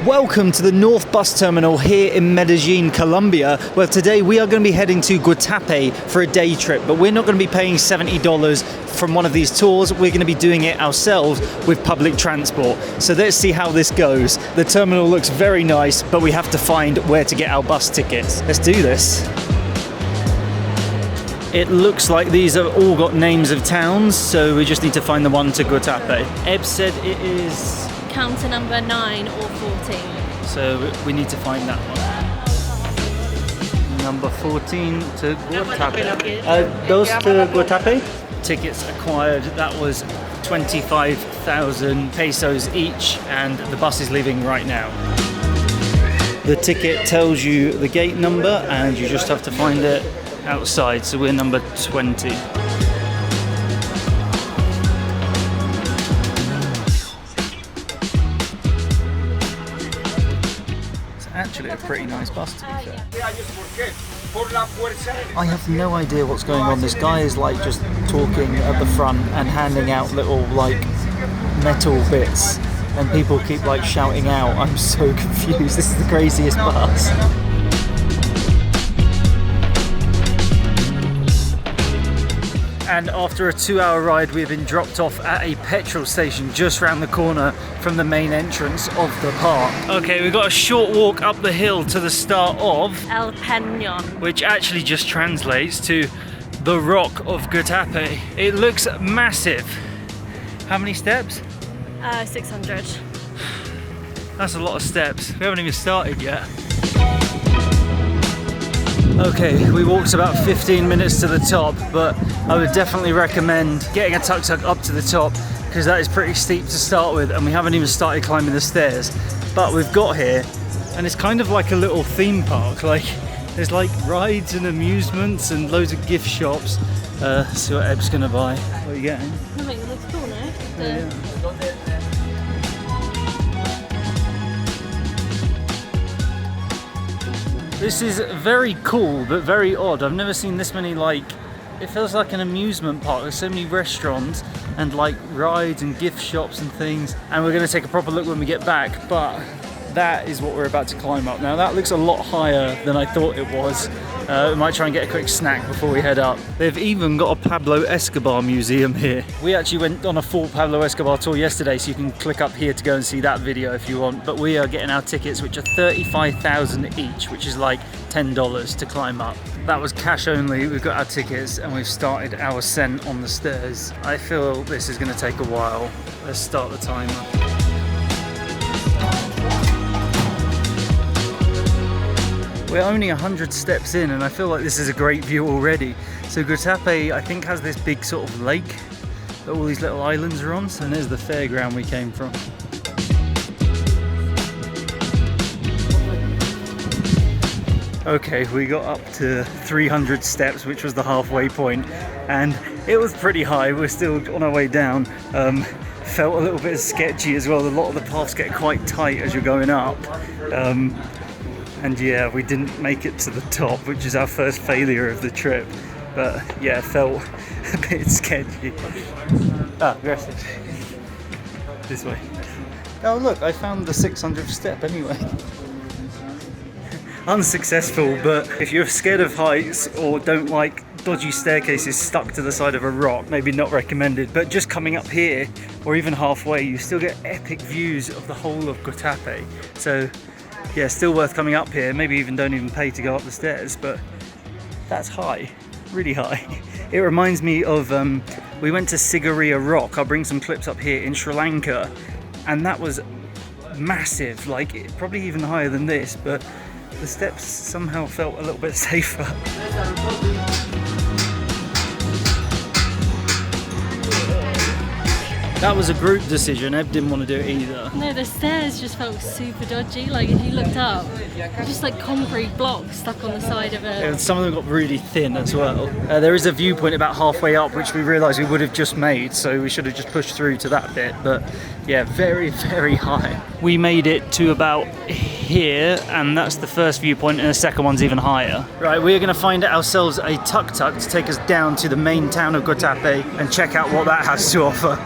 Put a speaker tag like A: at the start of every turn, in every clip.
A: Welcome to the North Bus Terminal here in Medellin, Colombia. Well, today we are going to be heading to Guatape for a day trip, but we're not going to be paying $70 from one of these tours. We're going to be doing it ourselves with public transport. So let's see how this goes. The terminal looks very nice, but we have to find where to get our bus tickets. Let's do this. It looks like these have all got names of towns, so we just need to find the one to Guatape. Eb said it is
B: counter number 9 or 14.
A: So we need to find that one. Number 14 to Guatape. Those to Guatape? Tickets acquired, that was 25,000 pesos each, and the bus is leaving right now. The ticket tells you the gate number and you just have to find it outside, so we're number 20. Actually a pretty nice bus, to be fair. I have no idea what's going on. This guy is like just talking at the front and handing out little like metal bits, and people keep like shouting out. I'm so confused. This is the craziest bus. And after a 2-hour ride, we've been dropped off at a petrol station just round the corner from the main entrance of the park. Okay, we've got a short walk up the hill to the start of
B: El Peñol,
A: which actually just translates to the Rock of Guatape. It looks massive. How many steps?
B: 600.
A: That's a lot of steps. We haven't even started yet. Okay, we walked about 15 minutes to the top, but I would definitely recommend getting a tuk-tuk up to the top because that is pretty steep to start with, and we haven't even started climbing the stairs. But we've got here, and it's kind of like a little theme park. Like, there's like rides and amusements and loads of gift shops. See what Eb's gonna buy. What are you getting?
B: I think it looks cool, no?
A: Yeah. This is very cool, but very odd. I've never seen this many, like, it feels like an amusement park. There's so many restaurants and like rides and gift shops and things. And we're gonna take a proper look when we get back, but that is what we're about to climb up. Now that looks a lot higher than I thought it was. We might try and get a quick snack before we head up. They've even got a Pablo Escobar museum here. We actually went on a full Pablo Escobar tour yesterday, so you can click up here to go and see that video if you want. But we are getting our tickets, which are 35,000 each, which is like $10 to climb up. That was cash only. We've got our tickets and we've started our ascent on the stairs. I feel this is going to take a while. Let's start the timer. We're only 100 steps in and I feel like this is a great view already. So Guatape, I think, has this big sort of lake that all these little islands are on. So there's the fairground we came from. Okay, we got up to 300 steps, which was the halfway point, and it was pretty high. We're still on our way down. Felt a little bit sketchy as well. A lot of the paths get quite tight as you're going up. And yeah, we didn't make it to the top, which is our first failure of the trip. But yeah, it felt a bit sketchy. Ah, gracias. This way. Oh look, I found the 600th step anyway. Unsuccessful, but if you're scared of heights or don't like dodgy staircases stuck to the side of a rock, maybe not recommended. But just coming up here, or even halfway, you still get epic views of the whole of Guatape. So yeah, still worth coming up here. Maybe even don't even pay to go up the stairs, but that's high, really high. It reminds me of, we went to Sigiriya Rock. I'll bring some clips up here in Sri Lanka, and that was massive, like probably even higher than this, but the steps somehow felt a little bit safer. That was a group decision. Eb didn't want to do it either.
B: No, the stairs just felt super dodgy. Like if you looked up, just like concrete blocks stuck on the side of it.
A: And some of them got really thin as well. There is a viewpoint about halfway up, which we realised we would have just made, so we should have just pushed through to that bit. But yeah, very, very high. We made it to about here, and that's the first viewpoint, and the second one's even higher. Right, we're going to find ourselves a tuk-tuk to take us down to the main town of Guatape and check out what that has to offer.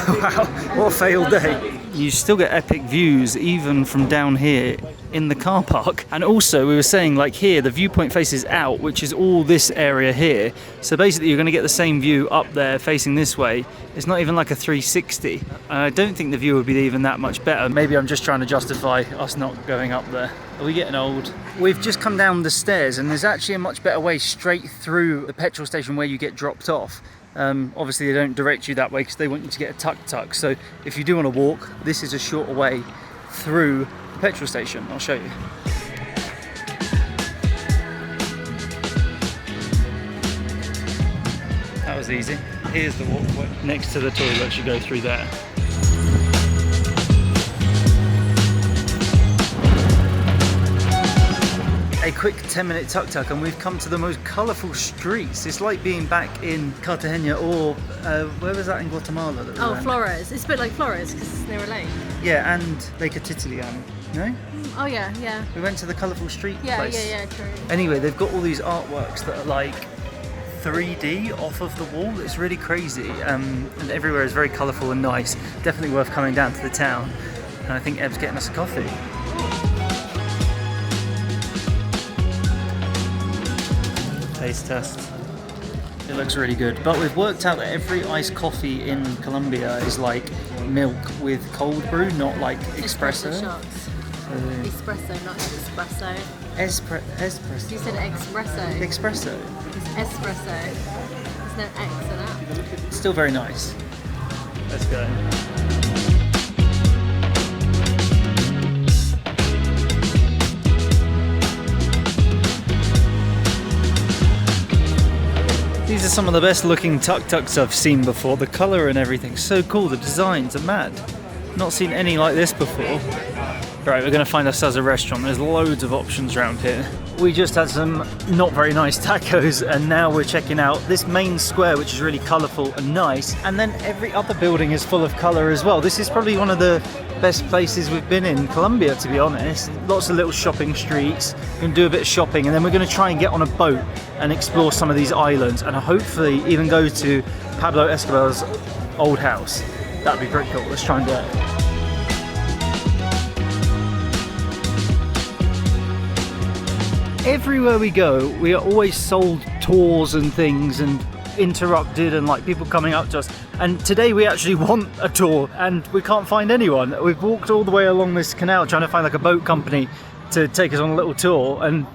A: Wow, what a failed day. You still get epic views even from down here in the car park. And also we were saying, like, here the viewpoint faces out, which is all this area here. So basically you're going to get the same view up there facing this way. It's not even like a 360. I don't think the view would be even that much better. Maybe I'm just trying to justify us not going up there. Are we getting old? We've just come down the stairs and there's actually a much better way straight through the petrol station where you get dropped off. Obviously they don't direct you that way because they want you to get a tuk-tuk. So if you do want to walk, this is a shorter way through the petrol station. I'll show you. That was easy. Here's the walkway. Next to the toilet, you go through there. A quick 10-minute tuk-tuk and we've come to the most colourful streets. It's like being back in Cartagena or where was that in Guatemala? That we went?
B: Flores. It's a bit like Flores because it's near a lake.
A: Yeah, and Lake Titilian. No?
B: Oh yeah, yeah.
A: We went to the colourful street place.
B: Yeah, true.
A: Anyway, they've got all these artworks that are like 3D off of the wall. It's really crazy. And everywhere is very colourful and nice. Definitely worth coming down to the town. And I think Eb's getting us a coffee. Taste test. It looks really good, but we've worked out that every iced coffee in Colombia is like milk with cold brew, not like espresso.
B: Shots. Espresso, not espresso.
A: Espresso.
B: You said espresso.
A: Espresso.
B: It's espresso. There's no X in it.
A: It's still very nice. Let's go. These are some of the best looking tuk-tuks I've seen before. The colour and everything's so cool. The designs are mad. Not seen any like this before. Right, we're going to find ourselves a restaurant. There's loads of options around here. We just had some not very nice tacos and now we're checking out this main square, which is really colourful and nice. And then every other building is full of colour as well. This is probably one of the best places we've been in Colombia, to be honest. Lots of little shopping streets. We're going to do a bit of shopping and then we're going to try and get on a boat and explore some of these islands and hopefully even go to Pablo Escobar's old house. That'd be pretty cool. Let's try and do it. Everywhere we go, we are always sold tours and things and interrupted and like people coming up to us. And today we actually want a tour and we can't find anyone. We've walked all the way along this canal trying to find like a boat company to take us on a little tour and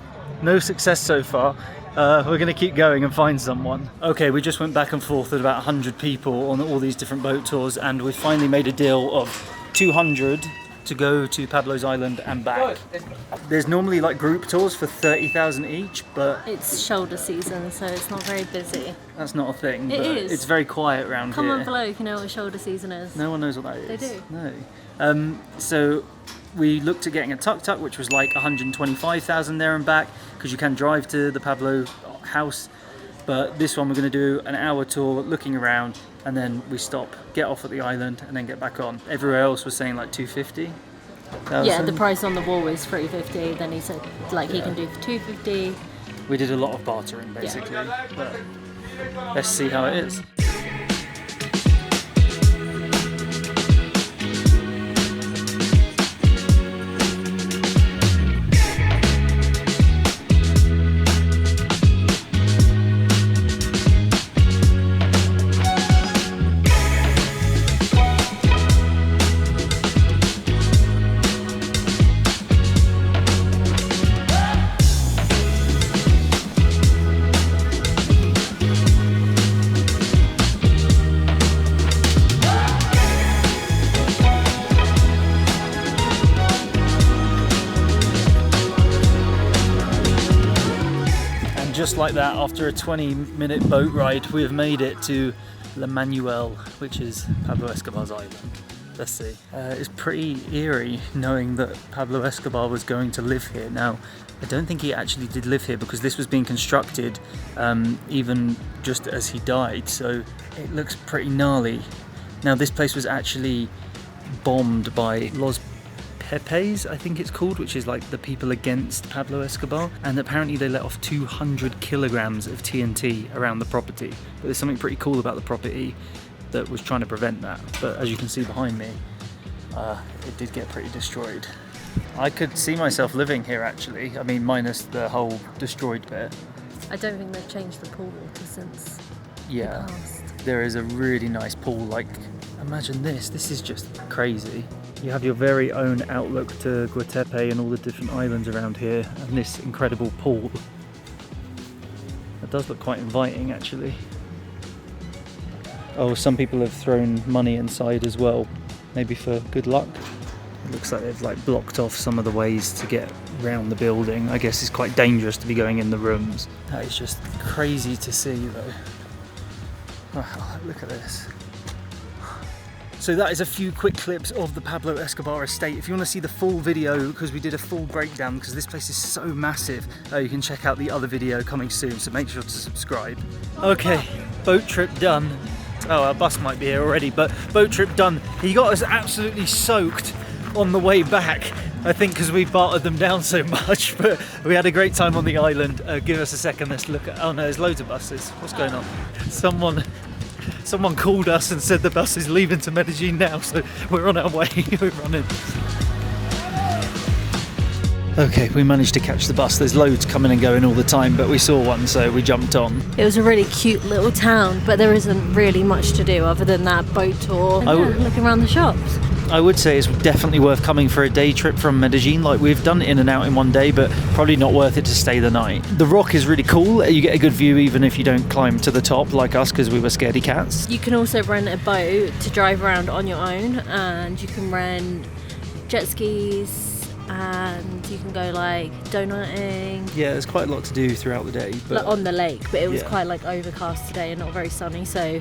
A: no success so far. We're going to keep going and find someone. Okay, we just went back and forth with about 100 people on all these different boat tours and we finally made a deal of 200 to go to Pablo's Island and back. There's normally like group tours for 30,000 each, but
B: it's shoulder season, so it's not very busy.
A: That's not a thing.
B: It
A: but
B: is.
A: It's very quiet around here.
B: Comment below if you know what shoulder season is.
A: No one knows what that is.
B: They do.
A: No. So we looked at getting a tuk-tuk, which was like 125,000 there and back, because you can drive to the Pablo house. But this one we're going to do an hour tour, looking around, and then we stop, get off at the island, and then get back on. Everywhere else was saying like 250.
B: Yeah, the price on the wall is 350. Then he said like he can do for 250.
A: We did a lot of bartering basically. Yeah. But let's see how it is. Just like that, after a 20-minute boat ride, we have made it to La Manuela, which is Pablo Escobar's island. Let's see. It's pretty eerie knowing that Pablo Escobar was going to live here. Now, I don't think he actually did live here because this was being constructed even just as he died, so it looks pretty gnarly. Now, this place was actually bombed by Los Pepes, I think it's called, which is like the people against Pablo Escobar, and apparently they let off 200 kilograms of TNT around the property. But there's something pretty cool about the property that was trying to prevent that. But as you can see behind me, it did get pretty destroyed. I could see myself living here actually. I mean, minus the whole destroyed bit.
B: I don't think they've changed the pool water since the past.
A: There is a really nice pool. Like, imagine this. This is just crazy. You have your very own outlook to Guatape and all the different islands around here, and this incredible pool. It does look quite inviting actually. Oh, some people have thrown money inside as well, maybe for good luck. It looks like they've like blocked off some of the ways to get around the building. I guess it's quite dangerous to be going in the rooms. That is just crazy to see though. Wow, look at this. So that is a few quick clips of the Pablo Escobar estate. If you want to see the full video, because we did a full breakdown, because this place is so massive, you can check out the other video coming soon, so make sure to subscribe. Okay, boat trip done. Oh, our bus might be here already, but boat trip done. He got us absolutely soaked on the way back, I think because we bartered them down so much, but we had a great time on the island. Give us a second, let's look at, oh no, there's loads of buses. What's going on? Someone called us and said the bus is leaving to Medellin now, so we're on our way, we're running. Okay, we managed to catch the bus. There's loads coming and going all the time, but we saw one, so we jumped on.
B: It was a really cute little town, but there isn't really much to do other than that boat tour and looking around the shops.
A: I would say it's definitely worth coming for a day trip from Medellin. Like, we've done in and out in one day, but probably not worth it to stay the night. The rock is really cool. You get a good view even if you don't climb to the top like us, because we were scaredy cats. You
B: can also rent a boat to drive around on your own, and you can rent jet skis, and you can go like donutting.
A: Yeah, there's quite a lot to do throughout the day. But
B: like on the lake, but it was quite like overcast today and not very sunny, so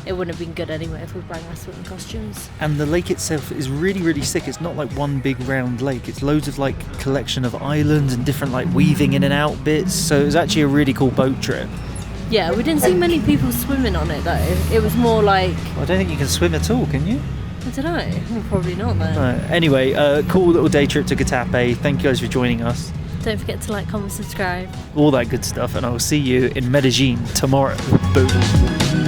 B: it wouldn't have been good anyway if we brought our swimming costumes.
A: And the lake itself is really, really sick. It's not like one big round lake. It's loads of like collection of islands and different like weaving in and out bits. So it was actually a really cool boat trip.
B: Yeah, we didn't see many people swimming on it though. It was more like...
A: I don't think you can swim at all, can you?
B: I don't know, well, probably not then.
A: Anyway, cool little day trip to Guatape. Thank you guys for joining us.
B: Don't forget to like, comment, subscribe.
A: All that good stuff, and I will see you in Medellin tomorrow. Boom.